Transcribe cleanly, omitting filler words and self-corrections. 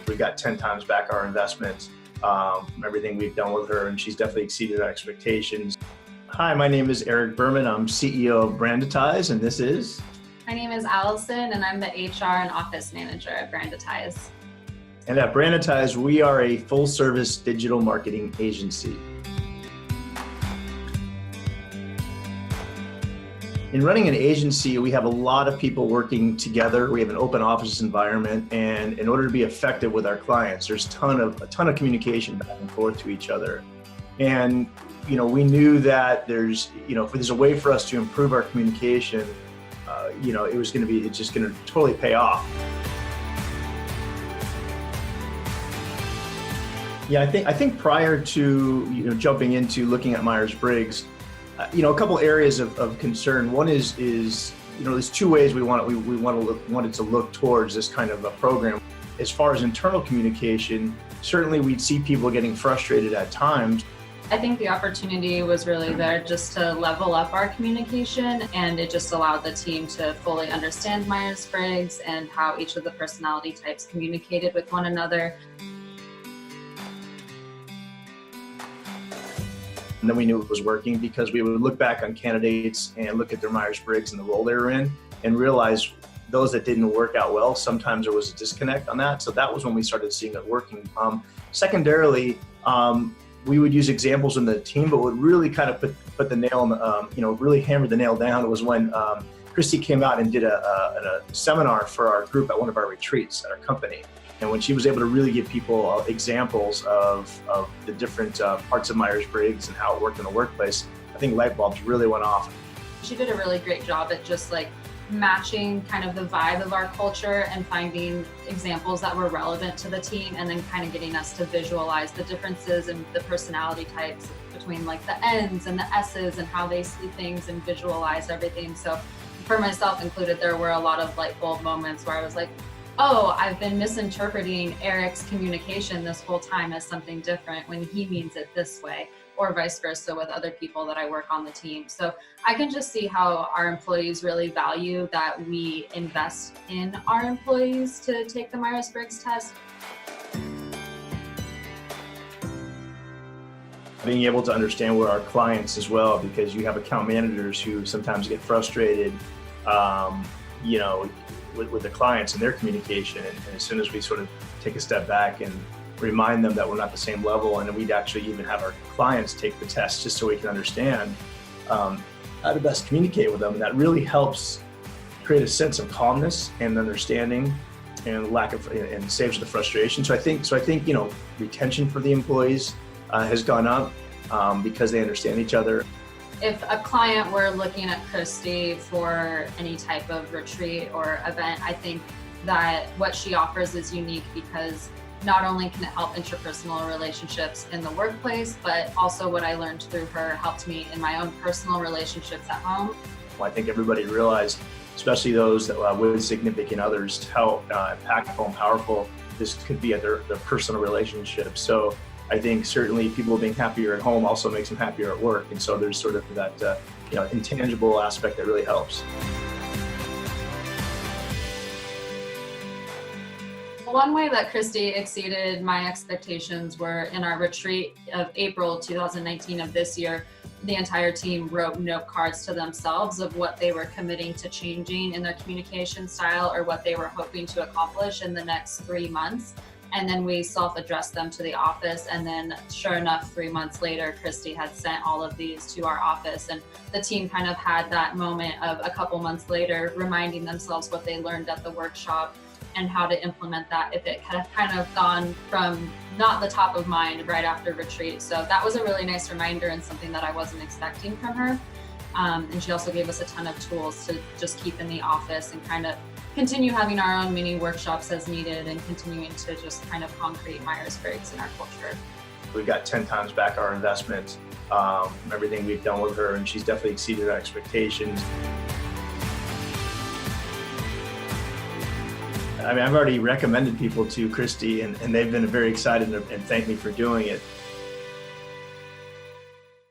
We got 10 times back our investment from everything we've done with her, and she's definitely exceeded our expectations. Hi, my name is Eric Berman. I'm CEO of Branditize, and this is... My name is Allison, and I'm the HR and office manager at Branditize. And at Branditize, we are a full-service digital marketing agency. In running an agency, we have a lot of people working together. We have an open office environment, and in order to be effective with our clients, there's a ton of communication back and forth to each other. And we knew that if there's a way for us to improve our communication, it's just going to totally pay off. Yeah, I think prior to jumping into looking at Myers-Briggs, a couple areas of concern. One is there's two ways we wanted to look towards this kind of a program. As far as internal communication, certainly we'd see people getting frustrated at times. I think the opportunity was really there just to level up our communication, and it just allowed the team to fully understand Myers-Briggs and how each of the personality types communicated with one another. And then we knew it was working because we would look back on candidates and look at their Myers-Briggs and the role they were in and realize those that didn't work out well, sometimes there was a disconnect on that. So that was when we started seeing it working. Secondarily, we would use examples in the team, but what really kind of put the nail on really hammered the nail down was when Christy came out and did a seminar for our group at one of our retreats at our company. And when she was able to really give people examples of the different parts of Myers-Briggs and how it worked in the workplace, I think light bulbs really went off. She did a really great job at just matching kind of the vibe of our culture and finding examples that were relevant to the team, and then kind of getting us to visualize the differences in the personality types between the N's and the S's and how they see things and visualize everything. So for myself included, there were a lot of light bulb moments where I was like, oh, I've been misinterpreting Eric's communication this whole time as something different when he means it this way, or vice versa with other people that I work on the team. So I can just see how our employees really value that we invest in our employees to take the Myers-Briggs test. Being able to understand where our clients as well, because you have account managers who sometimes get frustrated, with the clients and their communication. And as soon as we sort of take a step back and remind them that we're not the same level, and we'd actually even have our clients take the test just so we can understand how to best communicate with them, that really helps create a sense of calmness and understanding and and saves the frustration. So I think retention for the employees has gone up because they understand each other. If a client were looking at Christy for any type of retreat or event, I think that what she offers is unique because not only can it help interpersonal relationships in the workplace, but also what I learned through her helped me in my own personal relationships at home. I think everybody realized, especially those that with significant others, how impactful and powerful this could be at their personal relationships. So I think certainly people being happier at home also makes them happier at work. And so there's sort of that intangible aspect that really helps. One way that Christy exceeded my expectations were in our retreat of April 2019 of this year. The entire team wrote note cards to themselves of what they were committing to changing in their communication style or what they were hoping to accomplish in the next 3 months. And then we self-addressed them to the office. And then sure enough, 3 months later, Christy had sent all of these to our office. And the team kind of had that moment of a couple months later, reminding themselves what they learned at the workshop and how to implement that if it had kind of gone from not the top of mind right after retreat. So that was a really nice reminder and something that I wasn't expecting from her. And she also gave us a ton of tools to just keep in the office and kind of continue having our own mini workshops as needed and continuing to just kind of concrete Myers-Briggs in our culture. We got 10 times back our investment from everything we've done with her, and she's definitely exceeded our expectations. I mean, I've already recommended people to Christy, and they've been very excited and thanked me for doing it.